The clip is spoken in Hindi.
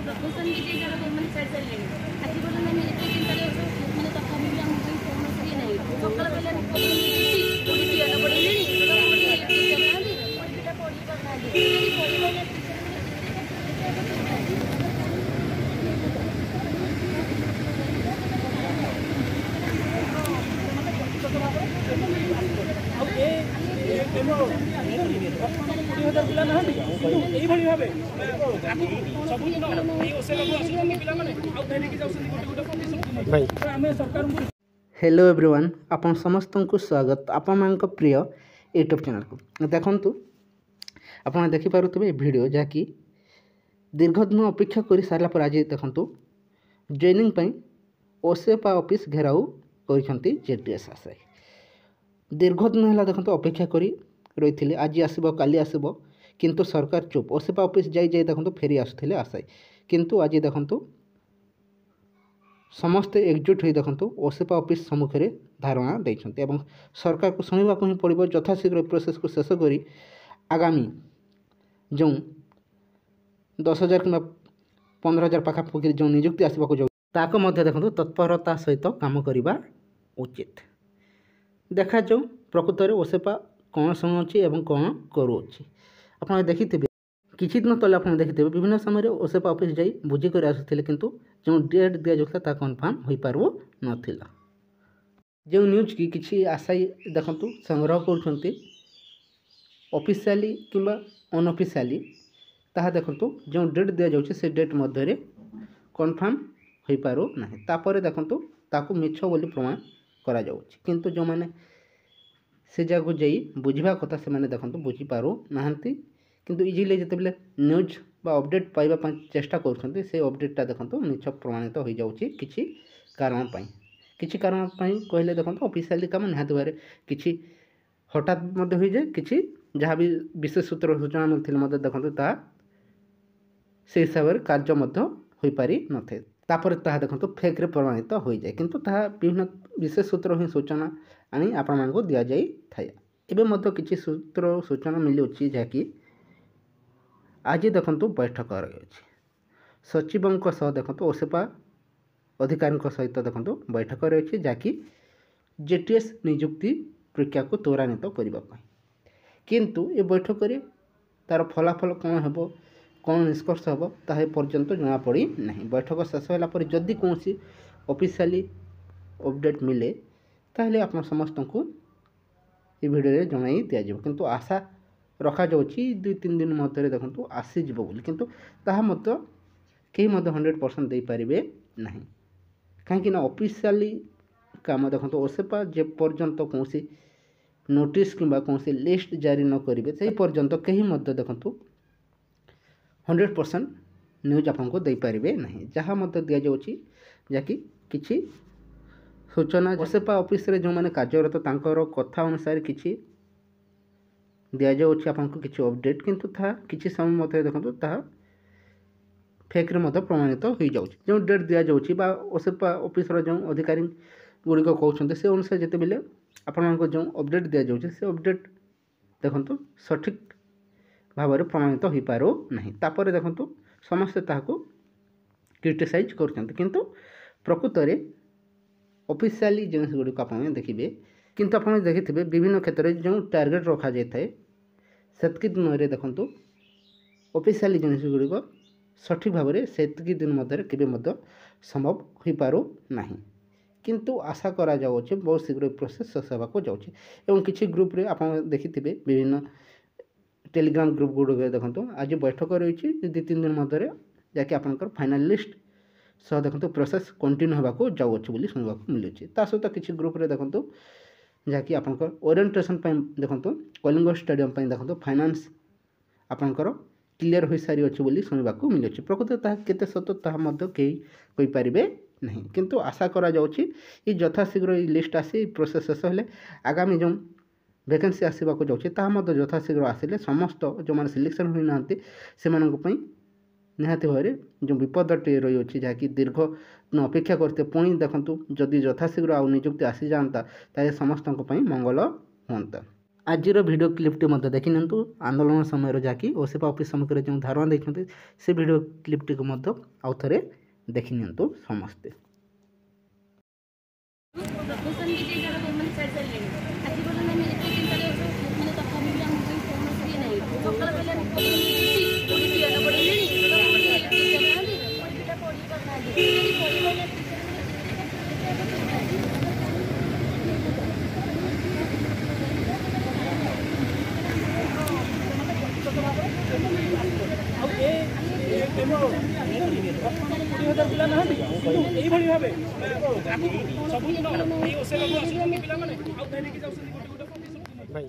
प्रपोजल भी जे जरा गवर्नमेंट साइड से ले आज पर्यंत हम एते चिंता ले माने तथापि भी हम कोई कौन से नहीं सकाळ बेला पुलिस याना पड़े नहीं टीचर नाली पढ़ीटा पढ़ी करना पढ़ी हेलो एवरीवन आपन समस्त को स्वागत आपण मान प्रिय यूट्यूब चैनल को देखंतु आपण देखि पारुतबे वीडियो जाकि दीर्घ दिन अपेक्षा कर सारा पर आज देखंतु जॉइनिंग पई ओसेपा ऑफिस घेराव करिसंती जेटीएस आशायी दीर्घ दिन है देखो अपेक्षा करी रही आज आसब काली आसब किंतु सरकार चुप ओसेपा ऑफिस जाई देखो फेरी आसुले आशायी किंतु आज देखो समस्ते एकजुट हो देखो ओसेपा ऑफिस सम्मुखें धारणा देते सरकार को शुणा ही पड़ो यथाशीघ्र प्रोसेस को शेष कर आगामी जो 10,000 कि 15,000 पाखापाखि जो नियुक्ति आसवाक जाऊँ देखो तत्परता सहित काम करने उचित देखा जाऊ प्रकृत में ओसेपा कौन शुणुची और कौन करुच्ची आप देखिथे किसी दिन तले आप देखिथे विभिन्न समय ओसेपा ऑफिस जाई बुझिक आसुले किंतु जो डेट दि जाता कन्फर्म हो पार नाला जो न्यूज की किसी आशायी देखु संग्रह कर ऑफिशियली किंबा अनऑफिशियली ताहा देखु जो डेट दि जाऊँगी से डेट मध्य कन्फर्म हो पार ना तापर देखु ताकू मिछ बोली प्रमाण करा जाउछि किंतु जो माने से जगह जाई बुझिबा कथा से माने देखंतु बुझी पारो नाहंती किंतु इजिली जते बेले न्यूज बा अपडेट पाइबा पई चेष्टा करछंती से अपडेटटा देखंतु मिछ प्रमाणित हो जाउछि किछि कारण पई कहले देखंतु ऑफिशियली काम निहात बारे किछि हठात मध्ये होई जाय किछि जहाँ भी विशेष सूत्र सूचना मिलथिले मध्ये देखंतु ता से हिसाब रे कार्य मध्ये होई पारि नथे तापर ताहा देखंतु फेक रे प्रमाणित हो जाए किंतु ताहा विभिन्न विशेष सूत्र ही सूचना आनी आपण मानको दिया जाई थाए एबे मध्ये किछि सूत्र सूचना मिलुछि जाकि आज देखंतु बैठक अछि सचिवंक सह देखंतु ओसेपा अधिकारी सहित देखंतु बैठक अछि जाकि जेटीएस नियुक्ति प्रक्रिया को त्वरान्वित करबा पई किंतु ए बैठक रे तार फलाफल कोन हेबो कौन निष्कर्ष हम ताहे पर्यंत जना पड़ी नहीं बैठक शेष होला जदि कौन ऑफिशियली अपडेट मिले ताहले आप समस्त को ये वीडियो जनाई दिज्व किंतु आशा रखा जाउछि 2-3 दिन मध्य देखंतु आसीज बोली किंतु ताहा मत कहीं 100% दे पारिबे नहीं कहीं ऑफिशियली काम देखंतु ओसेपा जे पर्यंत कौन नोटिस किंबा कौन लिस्ट जारी न करिवे से पर्यंत कहीं मध्य देखंतु 100% न्यूज आपको दे पारिबे नहीं जहाँ मत दि जाउछि जाकि किछि सूचना ओसेपा ऑफिस रे जो माने कार्यरत तांकर कथा अनुसार किछि दि जाउछि आपको किछि अपडेट किंतु था किछि समय मत देखंतु ता फेक रे मत प्रमाणित हो जाउछि जो डेट दि जाउछि बा ओसेपा ऑफिस रो जो अधिकारी गुड़िक कहउछन्ते से अनुसार जते बेले आपन को जो अपडेट दि जाउछि से अपडेट देखंतु सठिक भाव में प्रमाणित हो पारो नहीं तापर देखंतु समस्ते ताहाको क्रिटिसाइज करछन्ते किंतु प्रकृत में ऑफिशियली जिनिस गुड़िक आप देखिए किंतु आप देखिथे विभिन्न क्षेत्र में जो टार्गेट रखा जाए सेतकी दिन में देखंतु ऑफिशियली जिनिस गुड़िक सठिक भाव में सेतकी दिन मध्य केबे संभव हो पारो नहीं किंतु आशा करा जाउछि बहुत शीघ्र प्रोसेस शेष होबाको जाउछि एवं किछि ग्रुप रे आप देखिथे विभिन्न टेलीग्राम ग्रुप गुड़ देखो आज बैठक रही 2-3 दिन मध्य जाकि आपंकर फाइनाल लिस्ट सह देखो प्रोसेस कंटिन्यू होगा जाऊँगी शुणा मिलूँ ता सहित किसी ग्रुप रे देखो जहाँकि आपंकर ओरिएंटेशन देखो कलिंग स्टेडियम देखो फाइनान्स आपंकर क्लियर हो सारी अच्छी बोली शुणा मिलूँ प्रकृत केते सत कही पारे नहीं किंतु आशा करा जाउछि ये यथाशीघ्र लिस्ट आसी प्रोसेस शेष हेले आगामी जो वैकेंसी आसवाक जाऊँगी ताहा यथाशीघ्र आसिले समस्त जो मैंने सिलेक्शन होई नांती सेमानक पई निहाती भाव जो विपदटे रही अच्छी जहाँकि दीर्घ अपेक्षा करते पुणी देखूँ जदि यथाशीघ्र आउ नियुक्ति आसी जाता ताले समस्त मंगल हाँ। आजिर वीडियो क्लिप्टी मध्य देखि नियंतु आंदोलन समय जहाँकि ओसेपा ऑफिस सम्मुखें जो धारणा देखते से वीडियो क्लिप्टी को आउ थे देखि नियंतु समस्ते। प्रफेसन भी जे जरा मैंने छाड़ सारे आज पर्यटन आम एत चिंता मैंने तथापि भी आम कौन ये नहीं सकाल पहले पुणी पियानो भाई